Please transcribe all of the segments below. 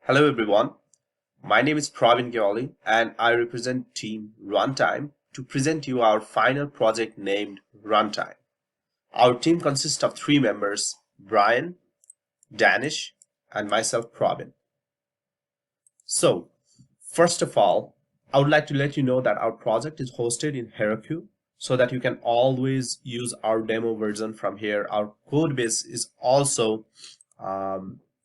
Hello everyone, my name is Pravin Gyali and I represent team Runtime to present you our final project named Runtime. Our team consists of three members, Brian, Danish, and myself Pravin. So, first of all, I would like to let you know that our project is hosted in Heroku so that you can always use our demo version from here. Our code base is also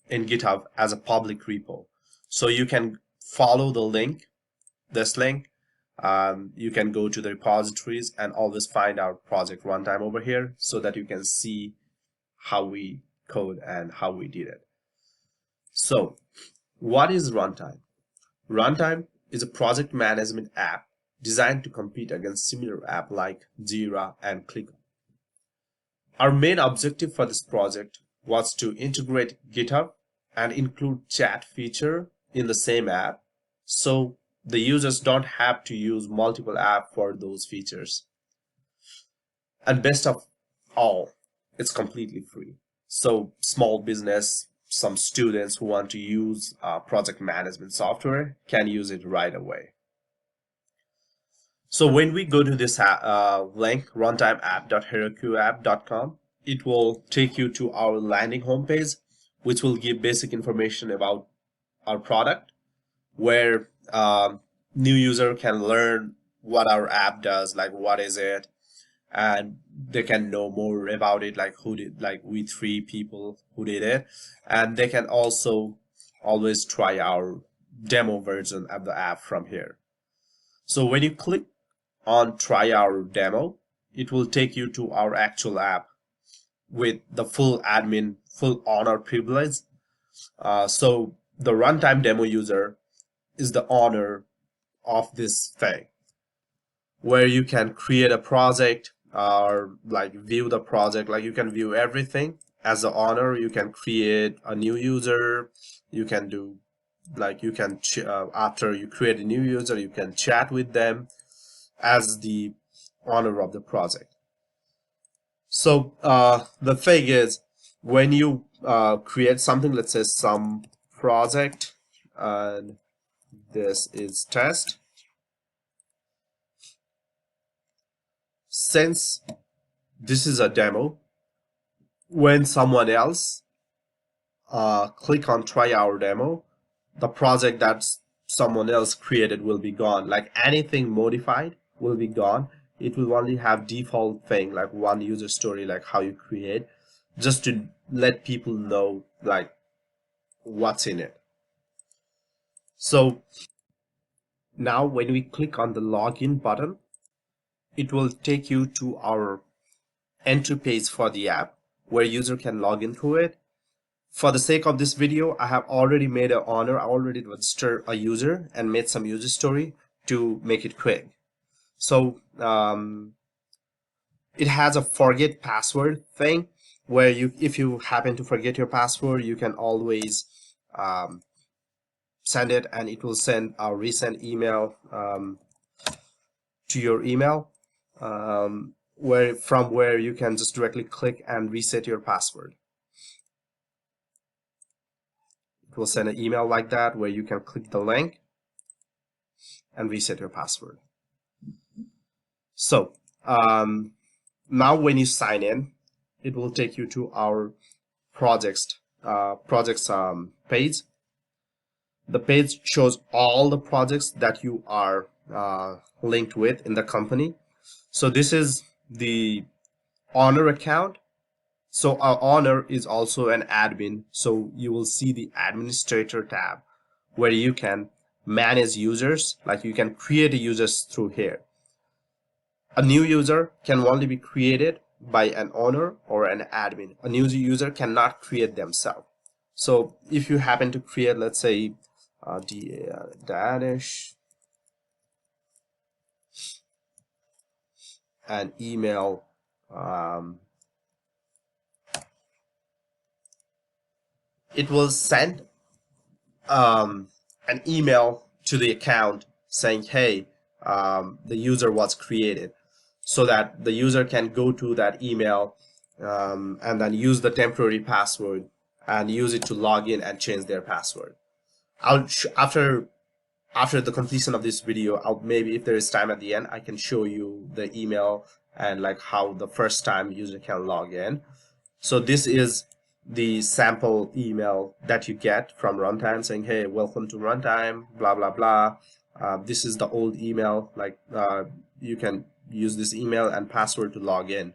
in GitHub as a public repo. So you can follow the link, this link. You can go to the repositories and always find our project runtime over here so that you can see how we code and how we did it. So what is Runtime? Runtime is a project management app designed to compete against similar apps like Jira and ClickUp. Our main objective for this project was to integrate GitHub and include chat feature in the same app so the users don't have to use multiple apps for those features. And best of all, it's completely free. So small business, some students who want to use project management software can use it right away. So when we go to this link, runtimeapp.herokuapp.com, it will take you to our landing homepage, which will give basic information about our product, where new user can learn what our app does, like what is it, and they can know more about it, like who did, like we three people who did it, and they can also always try our demo version of the app from here. So when you click on try our demo, it will take you to our actual app with the full admin, full honor privilege. So the runtime demo user is the owner of this thing, where you can create a project or like view the project, like you can view everything as the owner. You can create a new user, you can do like you can after you create a new user, you can chat with them as the owner of the project. So the thing is, when you create something, let's say some project, and this is test. Since this is a demo, when someone else click on try our demo, the project that someone else created will be gone. Like anything modified will be gone. It will only have default thing like one user story, like how you create, just to let people know like what's in it. So now when we click on the login button, it will take you to our entry page for the app where user can log in through it. For the sake of this video, I have already made an owner. I already registered a user and made some user story to make it quick. So it has a forget password thing where if you happen to forget your password, you can always send it, and it will send a resend email to your email, where you can just directly click and reset your password. It will send an email like that where you can click the link and reset your password. So now when you sign in, it will take you to our projects page. The page shows all the projects that you are linked with in the company. So this is the owner account. So our owner is also an admin. So you will see the administrator tab where you can manage users, like you can create users through here. A new user can only be created by an owner or an admin. A new user cannot create themselves. So if you happen to create, let's say, Danish an email, it will send an email to the account saying, hey, the user was created, so that the user can go to that email and then use the temporary password and use it to log in and change their password. After the completion of this video, I'll maybe, if there is time at the end, I can show you the email and like how the first time user can log in. So this is the sample email that you get from Runtime saying, hey, welcome to Runtime, blah, blah, blah. This is the old email, like you can use this email and password to log in.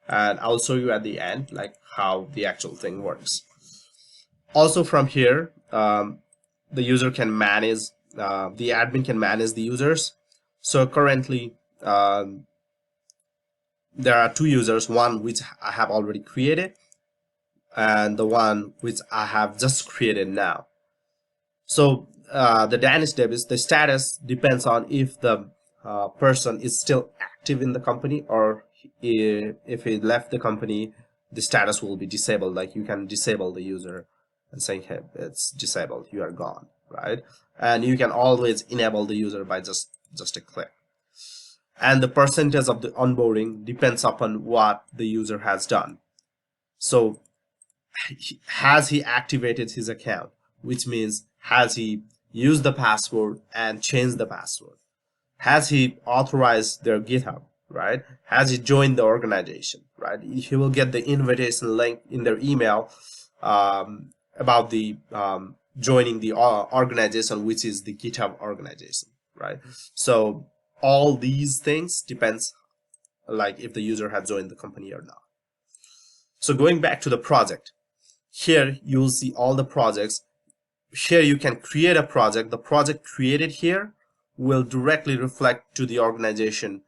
And I'll show you at the end like how the actual thing works. Also from here, the user can manage, the admin can manage the users. So currently, there are two users, one which I have already created and the one which I have just created now. So the Danish dev is the status depends on if the person is still active in the company, or if he left the company, the status will be disabled. Like you can disable the user and saying, hey, it's disabled, you are gone, right? And you can always enable the user by just a click. And the percentage of the onboarding depends upon what the user has done. So has he activated his account, which means has he used the password and changed the password? Has he authorized their GitHub, right? Has he joined the organization, right? He will get the invitation link in their email about the joining the organization, which is the GitHub organization, right? So all these things depends like if the user has joined the company or not. So going back to the project, here you'll see all the projects. Here you can create a project. The project created here will directly reflect to the organization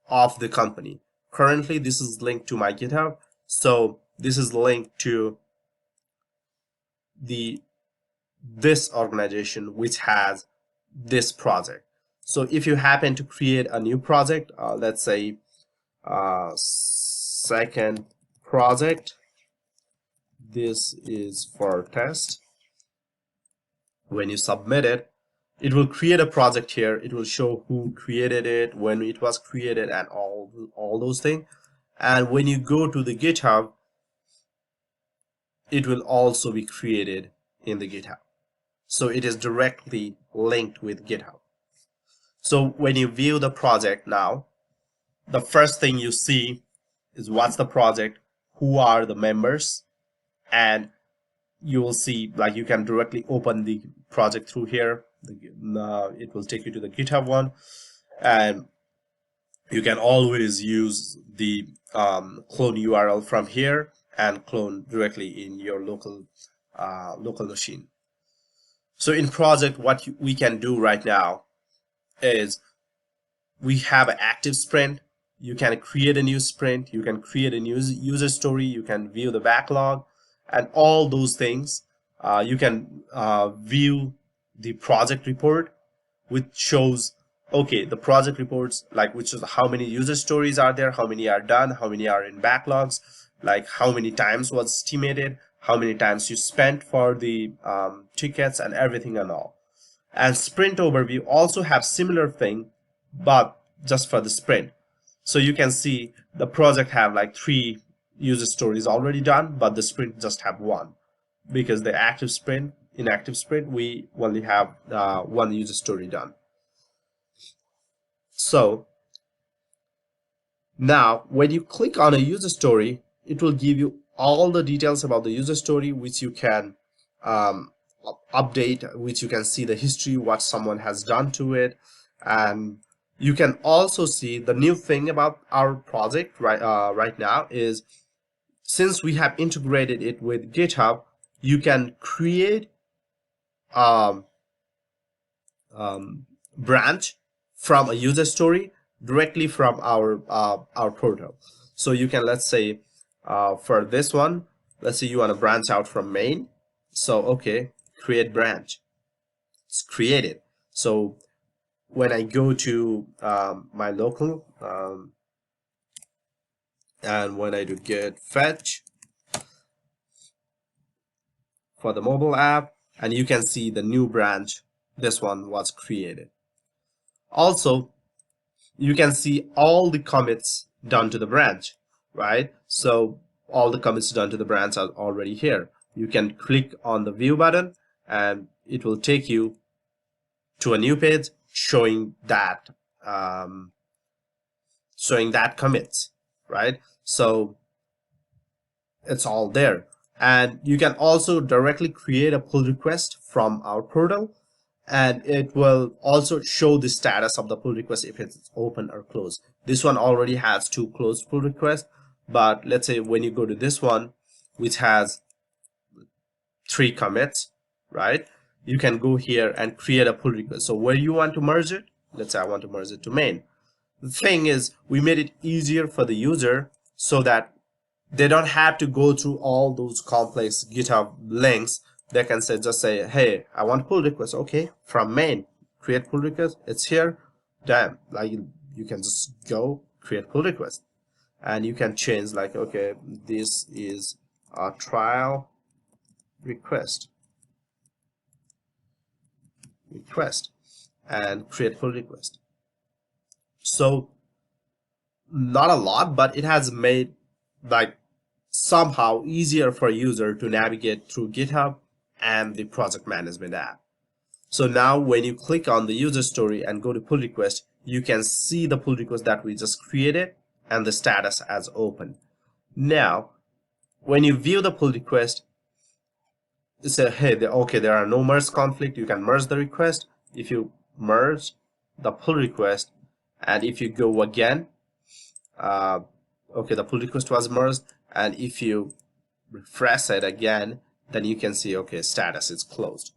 of the company. Currently this is linked to my GitHub, so this is linked to this organization which has this project. So if you happen to create a new project, let's say second project, this is for test. When you submit it, it will create a project here. It will show who created it, when it was created, and all those things. And when you go to the GitHub, it will also be created in the GitHub. So it is directly linked with GitHub. So when you view the project now, the first thing you see is what's the project, who are the members, and you will see like you can directly open the project through here. It will take you to the GitHub one, and you can always use the clone URL from here and clone directly in your local machine. So in project, what we can do right now is we have an active sprint. You can create a new sprint, you can create a new user story, you can view the backlog and all those things. You can view the project report, which shows, okay, the project reports, like which is how many user stories are there, how many are done, how many are in backlogs, like how many times was estimated, how many times you spent for the tickets and everything and all. And sprint overview also have similar thing, but just for the sprint. So you can see the project have like 3 user stories already done, but the sprint just have 1, because the active sprint, in active sprint, we only have 1 user story done. So now when you click on a user story, it will give you all the details about the user story, which you can update, which you can see the history, what someone has done to it. And you can also see the new thing about our project right now is, since we have integrated it with GitHub, you can create branch from a user story directly from our portal. So you can, let's say for this one, let's say you want to branch out from main. So okay, create branch, it's created. So when I go to my local and when I do git fetch for the mobile app, and you can see the new branch, this one was created. Also, you can see all the commits done to the branch, right? So all the commits done to the branch are already here. You can click on the view button and it will take you to a new page showing that commits, right? So it's all there. And you can also directly create a pull request from our portal, and it will also show the status of the pull request if it's open or closed. This one already has 2 closed pull requests, but let's say when you go to this one, which has 3 commits, right? You can go here and create a pull request. So where you want to merge it, let's say I want to merge it to main. The thing is, we made it easier for the user so that they don't have to go through all those complex GitHub links. They can just say, hey, I want pull request. Okay, from main, create pull request. It's here. Damn, like you can just go create pull request, and you can change like, okay, this is a trial request, and create pull request. So not a lot, but it has made like somehow easier for a user to navigate through GitHub and the project management app. So now when you click on the user story and go to pull request, you can see the pull request that we just created and the status as open. Now when you view the pull request, you say, hey, okay, there are no merge conflict. You can merge the request. If you merge the pull request, and if you go again, okay, the pull request was merged, and if you refresh it again, then you can see, okay, status is closed.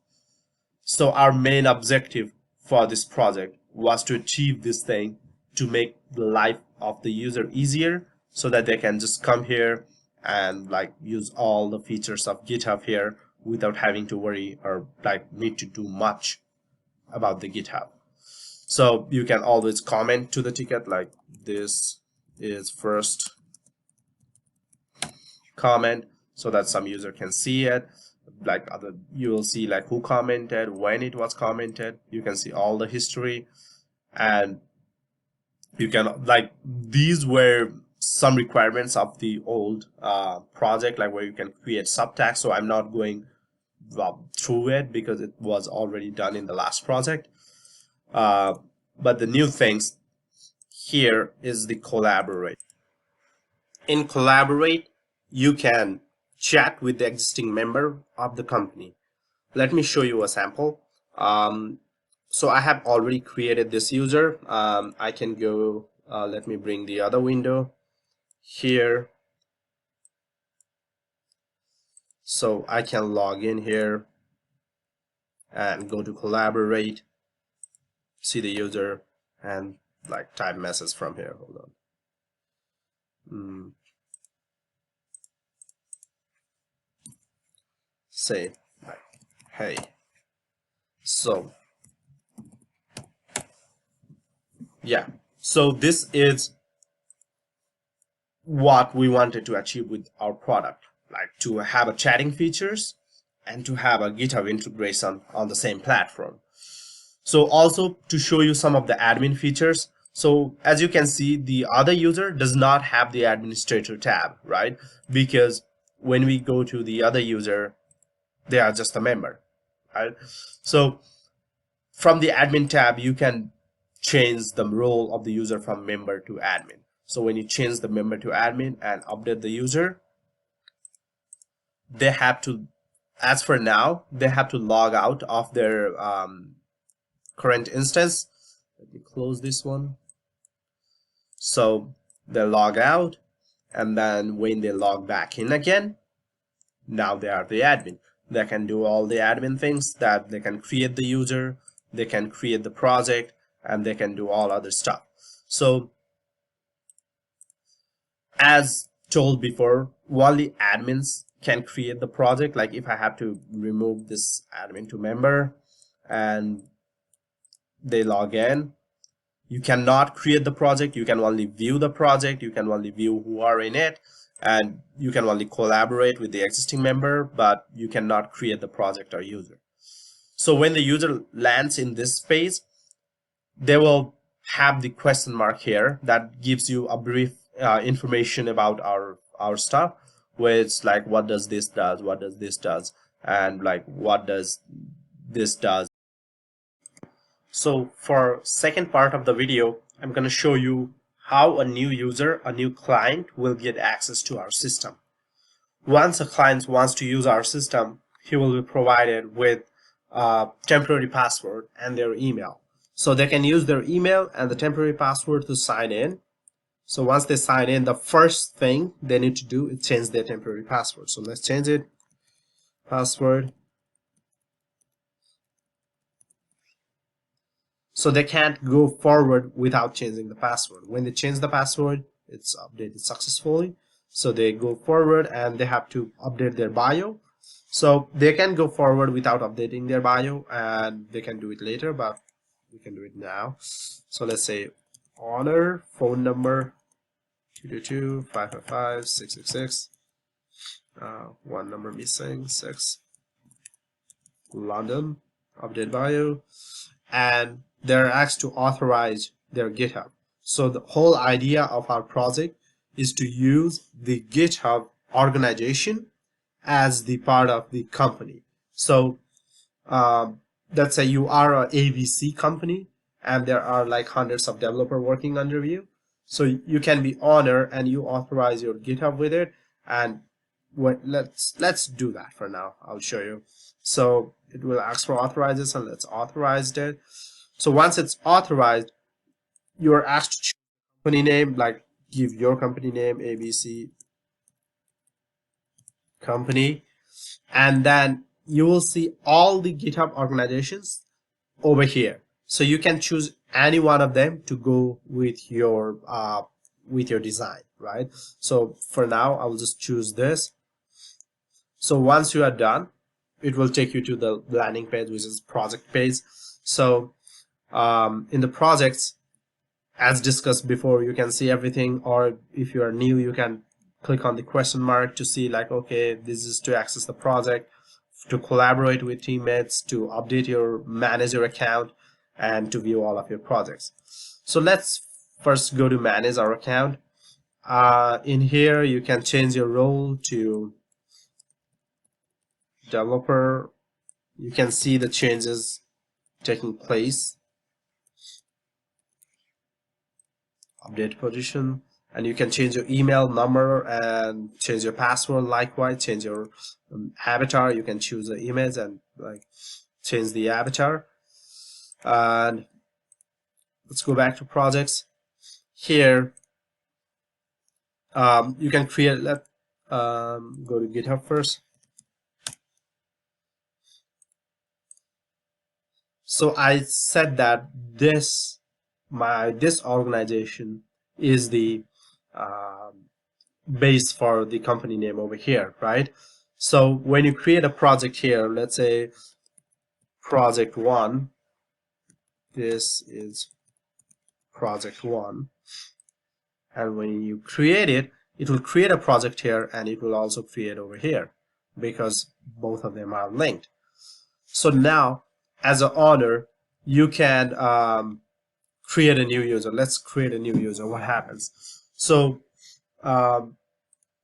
So our main objective for this project was to achieve this thing, to make the life of the user easier so that they can just come here and like use all the features of GitHub here without having to worry or like need to do much about the GitHub. So you can always comment to the ticket like, this is first comment, so that some user can see it. Like you will see like who commented, when it was commented. You can see all the history, and you can like, these were some requirements of the old project, like where you can create subtags. So I'm not going through it because it was already done in the last project. But the new things here is the collaborate. In collaborate, you can chat with the existing member of the company. Let me show you a sample. So I have already created this user. I can go, let me bring the other window here. So I can log in here and go to collaborate, see the user, and like type message from here. Hold on. Say like, hey. So yeah, so this is what we wanted to achieve with our product, like to have a chatting features and to have a GitHub integration on the same platform. So also to show you some of the admin features. So as you can see, the other user does not have the administrator tab, right? Because when we go to the other user, they are just a member, right? So from the admin tab, you can change the role of the user from member to admin. So when you change the member to admin and update the user, they have to, as for now, they have to log out of their current instance. Let me close this one. So they log out, and then when they log back in again, now they are the admin. They can do all the admin things, that they can create the user, they can create the project, and they can do all other stuff. So as told before, only admins can create the project. Like if I have to remove this admin to member and they log in, you cannot create the project. You can only view the project, you can only view who are in it, and you can only collaborate with the existing member, but you cannot create the project or user. So when the user lands in this space, they will have the question mark here that gives you a brief information about our stuff, which like what does this does, what does this does, and like what does this does. So for second part of the video, I'm going to show you how a new user, a new client will get access to our system. Once a client wants to use our system, he will be provided with a temporary password and their email. So they can use their email and the temporary password to sign in. So once they sign in, the first thing they need to do is change their temporary password. So let's change it. Password. So they can't go forward without changing the password. When they change the password, it's updated successfully. So they go forward and they have to update their bio. So they can go forward without updating their bio, and they can do it later, but we can do it now. So let's say owner, phone number 222-555-666, one number missing, 6, London, update bio, and they're asked to authorize their GitHub. So the whole idea of our project is to use the GitHub organization as the part of the company. So let's say you are a ABC company and there are like hundreds of developers working under you. So you can be owner and you authorize your GitHub with it. And let's do that for now. I'll show you. So it will ask for authorization. Let's authorize it. So once it's authorized, you are asked to choose company name, like give your company name, ABC company, and then you will see all the GitHub organizations over here. So you can choose any one of them to go with your design, right? So for now, I will just choose this. So once you are done, it will take you to the landing page, which is project page. So in the projects, as discussed before, you can see everything, or if you are new, you can click on the question mark to see like, okay, this is to access the project, to collaborate with teammates, to update your manager account, and to view all of your projects. So let's first go to manage our account. In here, you can change your role to developer. You can see the changes taking place. Update position, and you can change your email number and change your password. Likewise, change your avatar. You can choose the image and like change the avatar. And let's go back to projects. Here, you can create. Let go to GitHub first. So I said that this organization is the base for the company name over here, right? So when you create a project here, let's say project 1, this is project 1, and when you create it, it will create a project here and it will also create over here because both of them are linked. So now as an owner, you can create a new user. Let's create a new user. What happens? So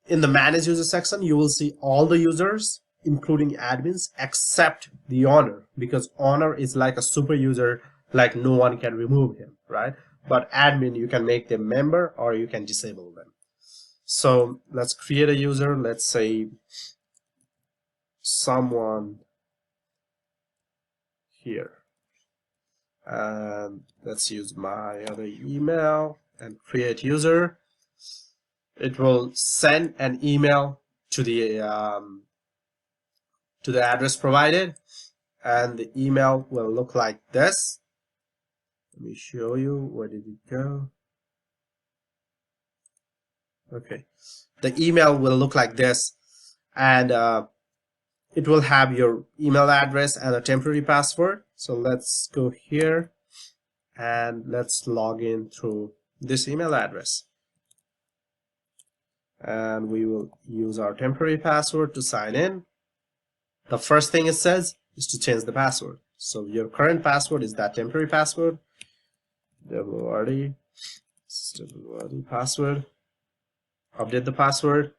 in the manage user section, you will see all the users, including admins, except the owner, because owner is like a super user, like no one can remove him, right? But admin, you can make them member or you can disable them. So let's create a user. Let's say someone here. And let's use my other email and create user. It will send an email to the address provided, and the email will look like this. Let me show you. Where did it go? Okay, the email will look like this, and it will have your email address and a temporary password. So let's go here and let's log in through this email address. And we will use our temporary password to sign in. The first thing it says is to change the password. So your current password is that temporary password. WRD password. Update the password.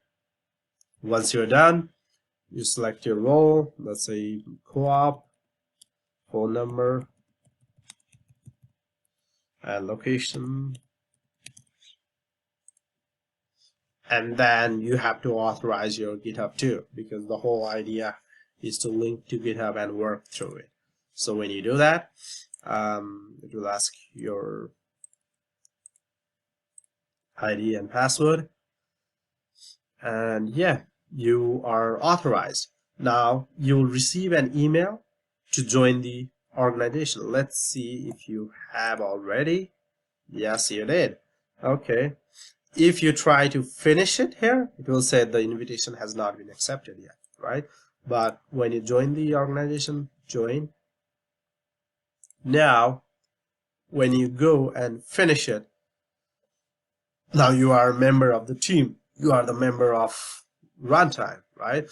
Once you're done, you select your role. Let's say co-op. phone number, and location. And then you have to authorize your GitHub too, because the whole idea is to link to GitHub and work through it. So when you do that, it will ask your ID and password, and yeah, you are authorized. Now you will receive an email to join the organization. Let's see if you have already. Yes, you did. Okay. If you try to finish it here, it will say the invitation has not been accepted yet, right? But when you join the organization, join. Now, when you go and finish it, now you are a member of the team. You are the member of Runtime, right?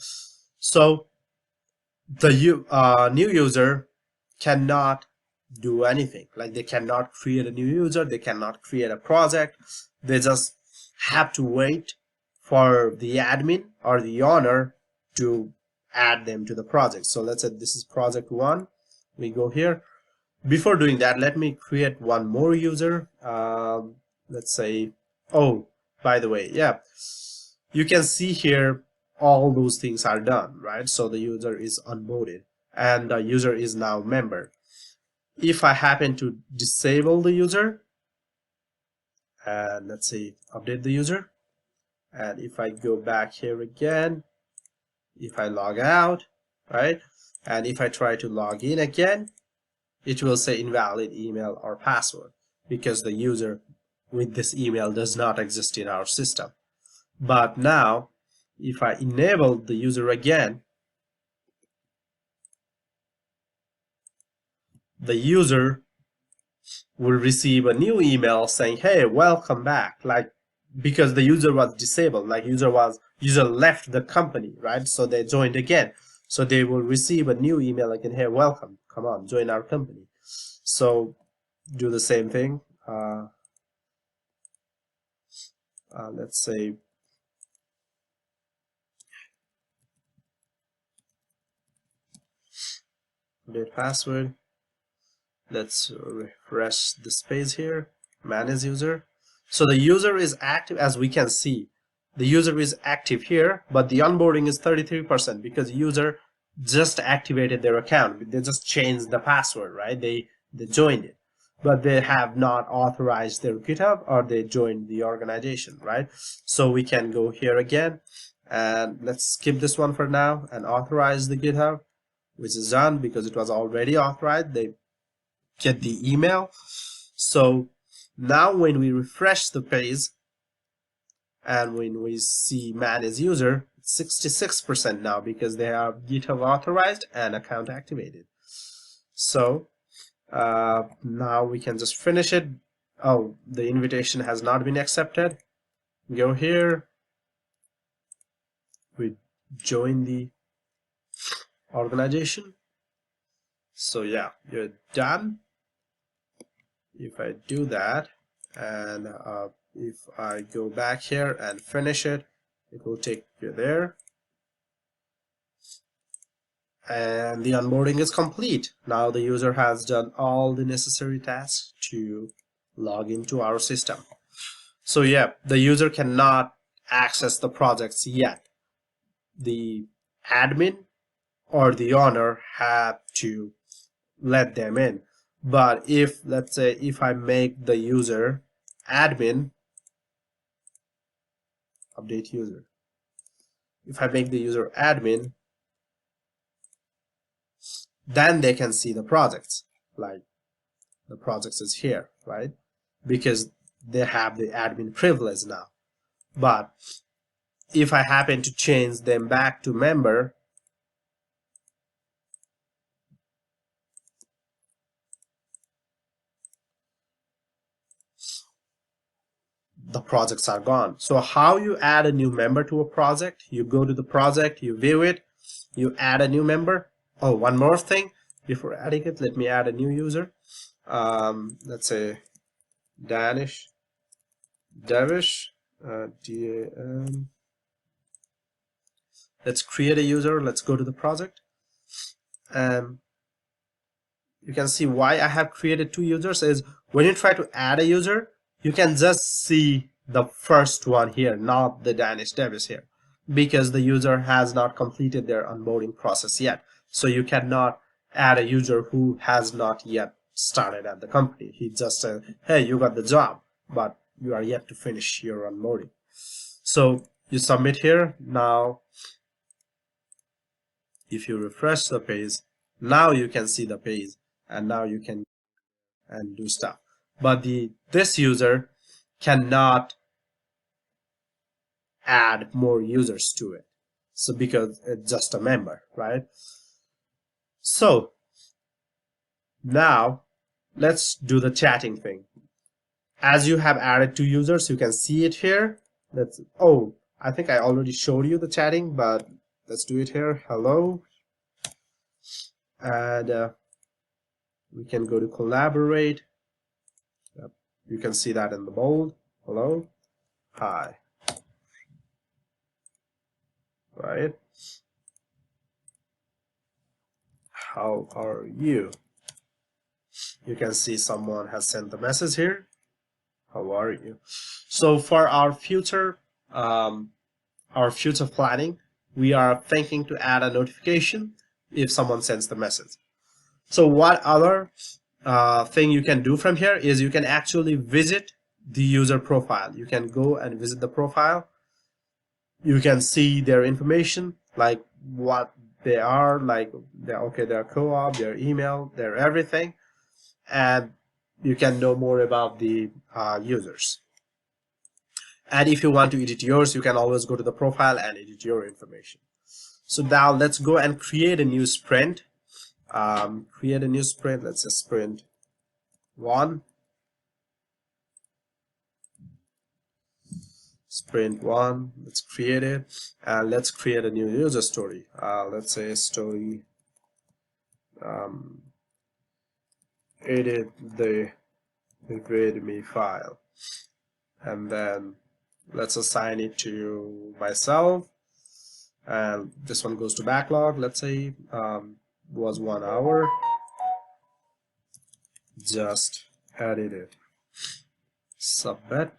So the new user cannot do anything. Like they cannot create a new user, they cannot create a project. They just have to wait for the admin or the owner to add them to the project. So let's say this is project 1. We go here. Before doing that, let me create one more user. Let's say, oh, by the way, yeah, you can see here all those things are done, right? So the user is onboarded and the user is now member. If I happen to disable the user, and let's say update the user, and if I go back here again, if I log out, right, and if I try to log in again, it will say invalid email or password because the user with this email does not exist in our system. But now if I enable the user again, the user will receive a new email saying, hey, welcome back, like because the user was disabled, like user left the company, right? So they joined again, so they will receive a new email again, hey, welcome, come on, join our company. So do the same thing. Let's say update password. Let's refresh the space here, manage user. So the user is active, as we can see. The user is active here, but the onboarding is 33% because user just activated their account. They just changed the password, right? They joined it, but they have not authorized their GitHub or they joined the organization, right? So we can go here again and let's skip this one for now and authorize the GitHub, which is done because it was already authorized. They get the email. So now when we refresh the page and when we see manage user, it's 66% now because they have GitHub authorized and account activated. So now we can just finish it. Oh, the invitation has not been accepted. Go here, we join the organization. So yeah, you're done. If I do that and if I go back here and finish it, it will take you there. And the onboarding is complete. Now the user has done all the necessary tasks to log into our system. So yeah, the user cannot access the projects yet. The admin or the owner have to let them in. But if, let's say, if I make the user admin, update user, if I make the user admin, then they can see the projects, like the projects is here, right? Because they have the admin privilege now. But if I happen to change them back to member, the projects are gone. So how you add a new member to a project? You go to the project, you view it, you add a new member. Oh, one more thing before adding it, let me add a new user. Let's say Danish, Davish, D-A-N. Let's create a user. Let's go to the project. you can see why I have created two users is when you try to add a user, you can just see the first one here, not the Danish Davis here, because the user has not completed their onboarding process yet. So you cannot add a user who has not yet started at the company. He just said, hey, you got the job, but you are yet to finish your onboarding. So you submit here. Now if you refresh the page, now you can see the page, and now you can and do stuff. But this user cannot add more users to it, so because it's just a member, right? So now let's do the chatting thing. As you have added two users, you can see it here. Oh, I think I already showed you the chatting, but let's do it here. Hello, and we can go to collaborate. Yep. You can see that in the bold. Hello, hi, right? How are you? You can see someone has sent the message here. How are you? So for our future planning, we are thinking to add a notification if someone sends the message. So what other thing you can do from here is you can actually visit the user profile. You can go and visit the profile. You can see their information, like what they are, like their co-op, their email, their everything, and you can know more about the users. And if you want to edit yours, you can always go to the profile and edit your information. So now let's go and create a new sprint. Create a new sprint. Let's say sprint 1. Sprint 1. Let's create it, and let's create a new user story. Let's say story. Edit the readme file, and then let's assign it to myself, and this one goes to backlog. Let's say was 1 hour. Just edit it, submit.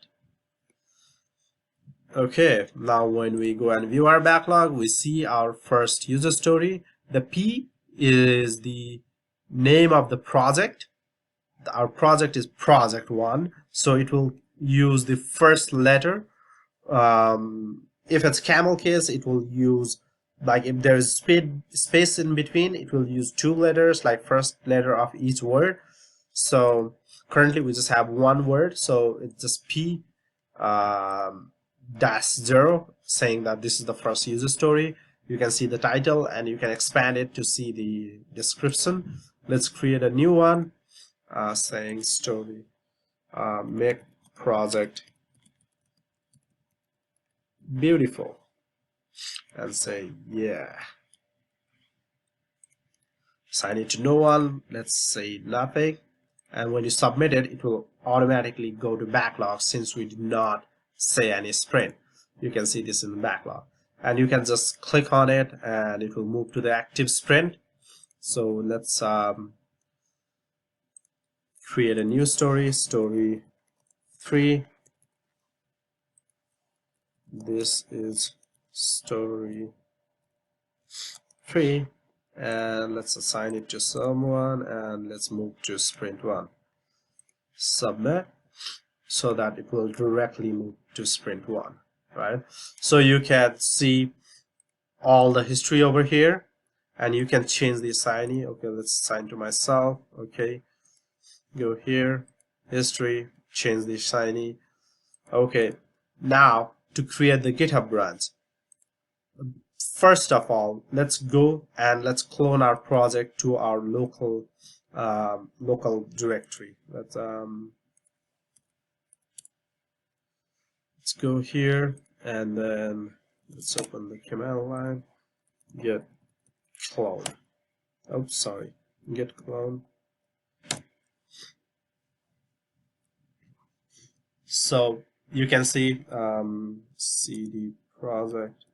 Okay, now when we go and view our backlog, we see our first user story. The P is the name of the project. Our project is project 1, so it will use the first letter. If it's camel case, it will use, like, if there's space in between, it will use 2 letters, like first letter of each word. So currently we just have 1 word, so it's just P -0, saying that this is the first user story. You can see the title, and you can expand it to see the description. Let's create a new one, saying story, make project beautiful, and say yeah. Assign it to no one. Let's say nothing, and when you submit it, it will automatically go to backlog since we did not say any sprint. You can see this in the backlog, and you can just click on it and it will move to the active sprint. So let's create a new story, story 3. This is story 3, and let's assign it to someone, and let's move to sprint 1. Submit, so that it will directly move to sprint 1, right? So you can see all the history over here, and you can change the assignee. Okay, let's assign to myself. Okay, go here, history, change the assignee. Okay, now to create the GitHub branch, first of all, let's go and let's clone our project to our local directory. Let's go here, and then let's open the command line, get clone. Oh, sorry, get clone. So you can see cd project.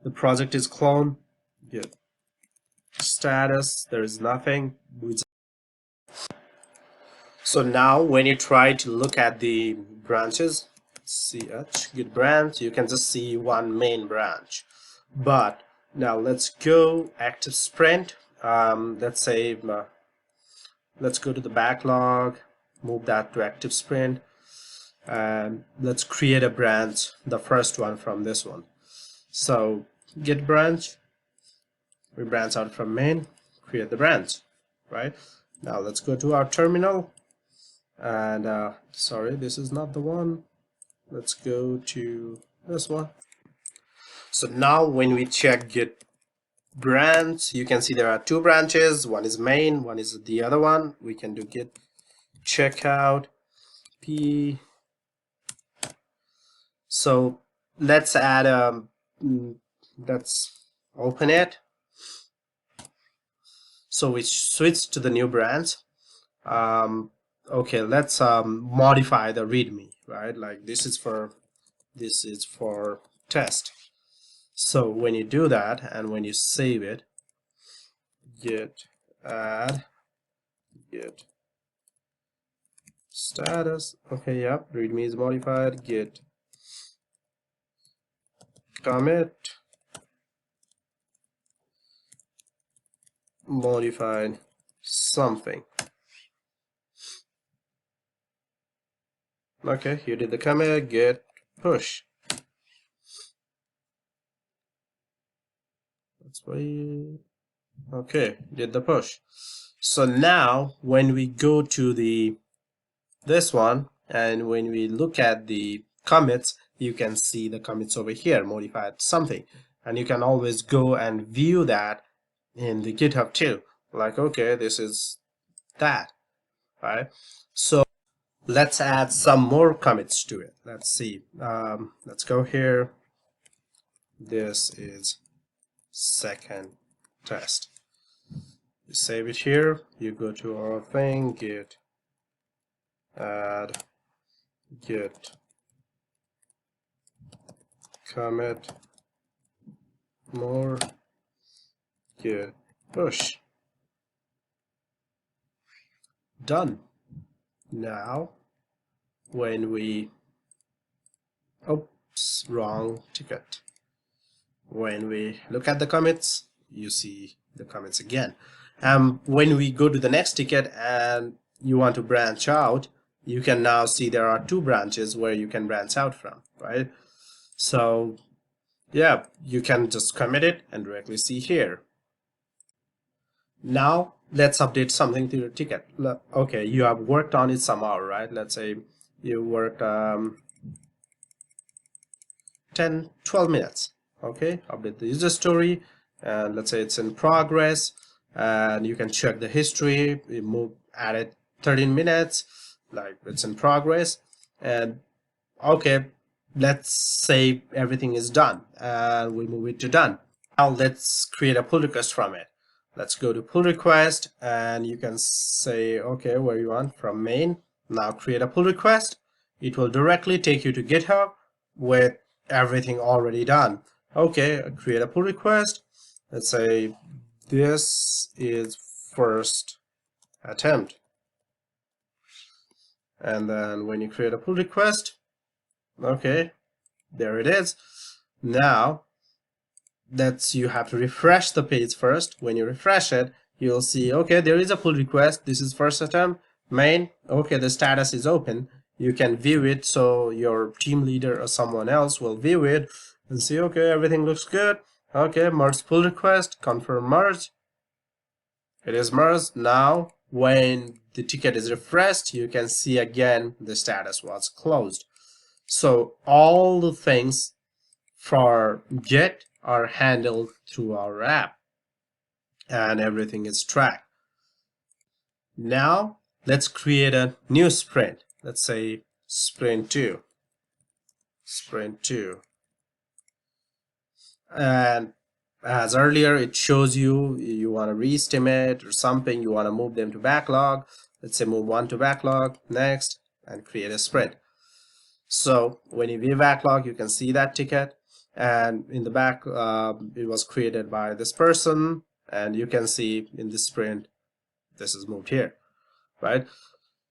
The project is clone. Get status, there is nothing. So now when you try to look at the branches, ch git branch, you can just see one main branch. But now let's go active sprint. Let's say let's go to the backlog, move that to active sprint, and let's create a branch, the first one from this one. So git branch, we branch out from main, create the branch, right? Now let's go to our terminal, and sorry, this is not the one. Let's go to this one. So now when we check git branch, you can see there are two branches. One is main, one is the other one. We can do git checkout p. So let's add let's open it. So we switch to the new branch. Okay, let's modify the readme, right? Like this is for test. So when you do that and when you save it, git add git status. Okay, yep, readme is modified. Git commit modified something. Okay, you did the commit. Git push. That's why you, okay, did the push. So now when we go to this one and when we look at the commits, you can see the commits over here, modified something, and you can always go and view that in the GitHub too. Like, okay, this is that, right? So let's add some more commits to it. Let's see. Let's go here. This is second test. You save it here. You go to our thing, git add git commit more git push. Done. Now when we, oops, wrong ticket. When we look at the commits, you see the commits again. When we go to the next ticket and you want to branch out, you can now see there are two branches where you can branch out from, right? So yeah, you can just commit it and directly see here. Now let's update something to your ticket. Okay, you have worked on it somehow, right? Let's say you worked 10-12 minutes. Okay, update the user story, and let's say it's in progress, and you can check the history. We added 13 minutes, like it's in progress. And okay, let's say everything is done and we move it to done. Now let's create a pull request from it. Let's go to pull request, and you can say, okay, where you want from main. Now create a pull request. It will directly take you to GitHub with everything already done. Okay, create a pull request. Let's say this is first attempt. And then when you create a pull request, okay, there it is. Now you have to refresh the page first. When you refresh it, you'll see, okay, there is a pull request. This is first attempt, main. Okay, the status is open. You can view it, so your team leader or someone else will view it and see, okay, everything looks good. Okay, merge pull request, confirm merge. It is merged. Now when the ticket is refreshed, you can see again the status was closed. So all the things for Git are handled through our app, and everything is tracked. Now let's create a new sprint. Let's say sprint 2. And as earlier, it shows you want to re-estimate or something, you want to move them to backlog. Let's say move one to backlog, next, and create a sprint. So when you view backlog, you can see that ticket, and in the back it was created by this person, and you can see in this sprint this is moved here, right?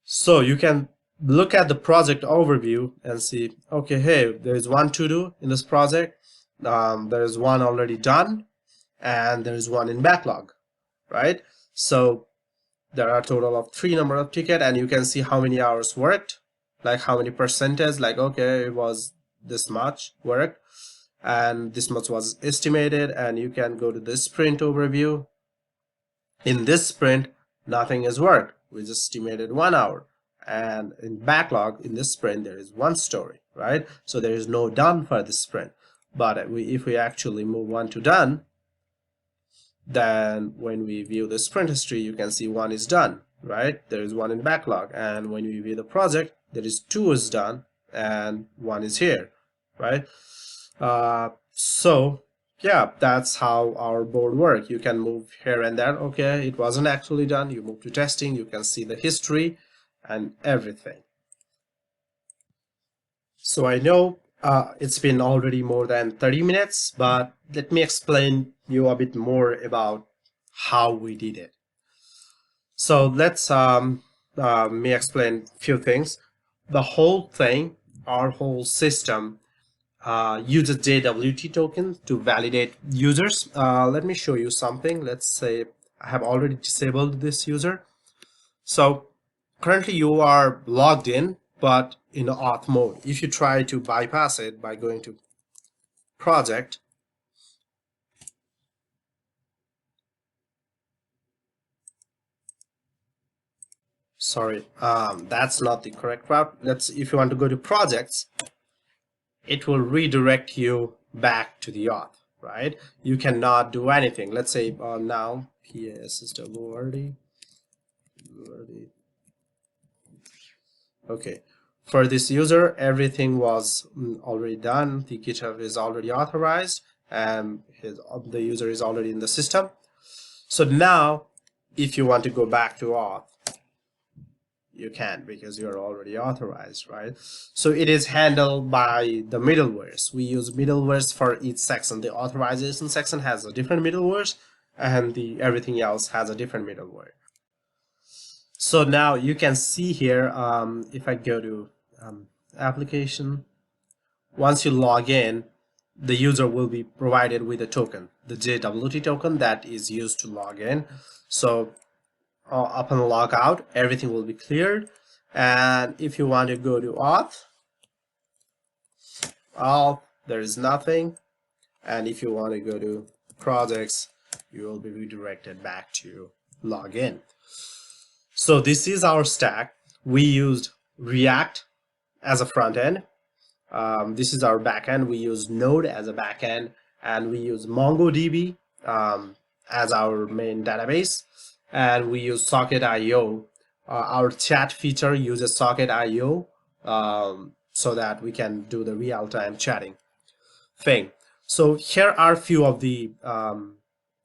So you can look at the project overview and see, okay, hey, there's one to do in this project, there's one already done, and there's one in backlog, right? So there are a total of 3 number of ticket, and you can see how many hours worked, like how many percentage, like okay, it was this much worked and this much was estimated. And you can go to this sprint overview. In this sprint, nothing is worked, we just estimated 1 hour. And in backlog, in this sprint, there is 1 story, right? So there is no done for this sprint. But if we actually move 1 to done, then when we view the sprint history, you can see 1 is done, right? There is 1 in backlog. And when we view the project, there is 2 is done and 1 is here, right? So yeah, that's how our board works. You can move here and there. Okay, it wasn't actually done. You move to testing, you can see the history and everything. So I know it's been already more than 30 minutes, but let me explain you a bit more about how we did it. So let's me explain a few things. The whole thing, our whole system uses JWT token to validate users. Let me show you something. Let's say I have already disabled this user. So currently you are logged in, but in auth mode. If you try to bypass it by going to project, sorry, that's not the correct route. If you want to go to projects, it will redirect you back to the auth, right? You cannot do anything. Let's say now PA system already. Okay, for this user, everything was already done. The GitHub is already authorized, and the user is already in the system. So now, if you want to go back to auth, you can't, because you're already authorized, right? So it is handled by the middlewares. We use middlewares for each section. The authorization section has a different middlewares, and everything else has a different middleware. So now you can see here, if I go to application, once you log in, the user will be provided with a token, the JWT token that is used to log in. So upon logout, everything will be cleared. And if you want to go to auth, there is nothing. And if you want to go to projects, you will be redirected back to login. So this is our stack. We used React as a front end. This is our backend. We use Node as a backend, and we use MongoDB as our main database, and we use Socket.io. Our chat feature uses Socket.io so that we can do the real-time chatting thing. So here are a few of the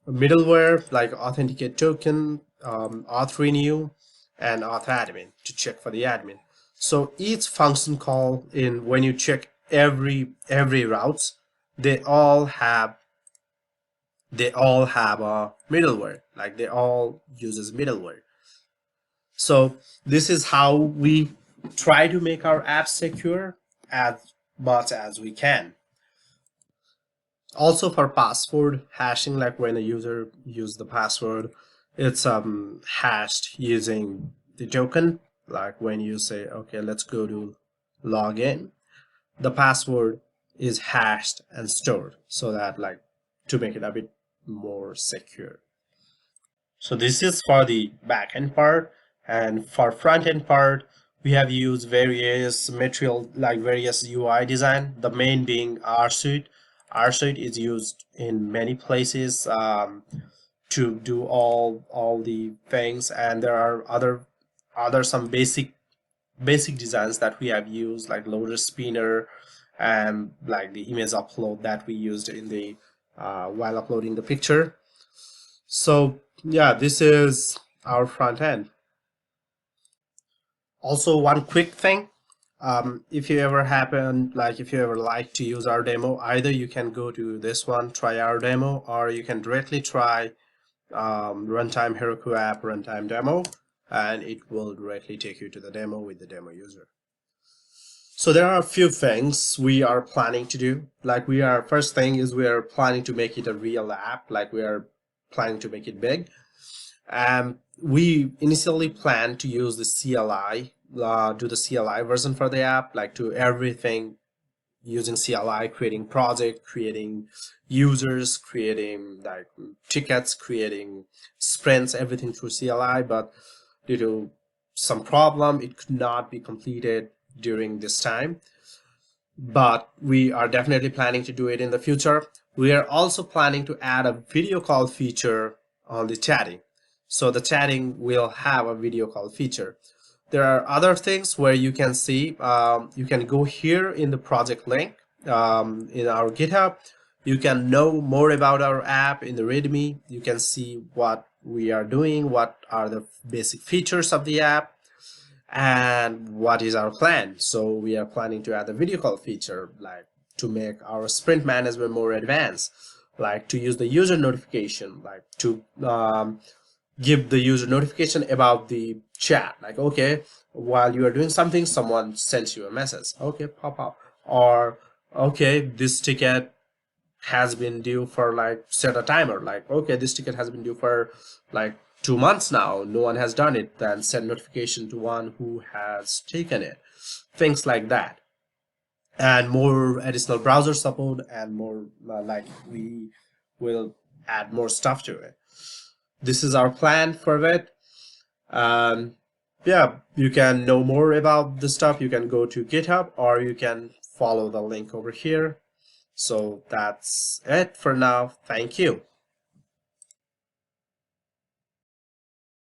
middleware, like authenticate token, auth renew, and auth admin to check for the admin. So each function call when you check every routes, they all have a middleware, like they all uses middleware. So this is how we try to make our apps secure as much as we can. Also for password hashing, like when a user uses the password, it's hashed using the token. Like when you say, okay, let's go to login, the password is hashed and stored, so that to make it a bit more secure. So this is for the backend part, and for front end part, we have used various material, like various UI design, the main being RSuite. RSuite is used in many places to do all the things, and there are other some basic designs that we have used, like loader spinner and like the image upload that we used in the while uploading the picture. So yeah, this is our front end. Also, one quick thing, if you ever like to use our demo, either you can go to this one, try our demo, or you can directly try runtime Heroku app runtime demo, and it will directly take you to the demo with the demo user. So there are a few things we are planning to do. Like first thing is we are planning to make it a real app. Like we are planning to make it big. We initially plan to use the CLI, do the CLI version for the app, like do everything using CLI, creating project, creating users, creating like tickets, creating sprints, everything through CLI. But due to some problem, it could not be completed during this time. But we are definitely planning to do it in the future. We are also planning to add a video call feature on the chatting. So the chatting will have a video call feature. There are other things where you can see, you can go here in the project link in our GitHub. You can know more about our app in the README. You can see what we are doing, what are the basic features of the app, and what is our plan. So we are planning to add a video call feature, like to make our sprint management more advanced, like to use the user notification, like to give the user notification about the chat, like okay, while you are doing something, someone sends you a message, okay, pop up, or okay, this ticket has been due for, like, set a timer, like okay, this ticket has been due for like 2 months now, no one has done it, then send notification to one who has taken it, things like that. And more additional browser support, and more like we will add more stuff to it. This is our plan for it. Yeah, you can know more about the stuff. You can go to GitHub, or you can follow the link over here. So that's it for now. Thank you.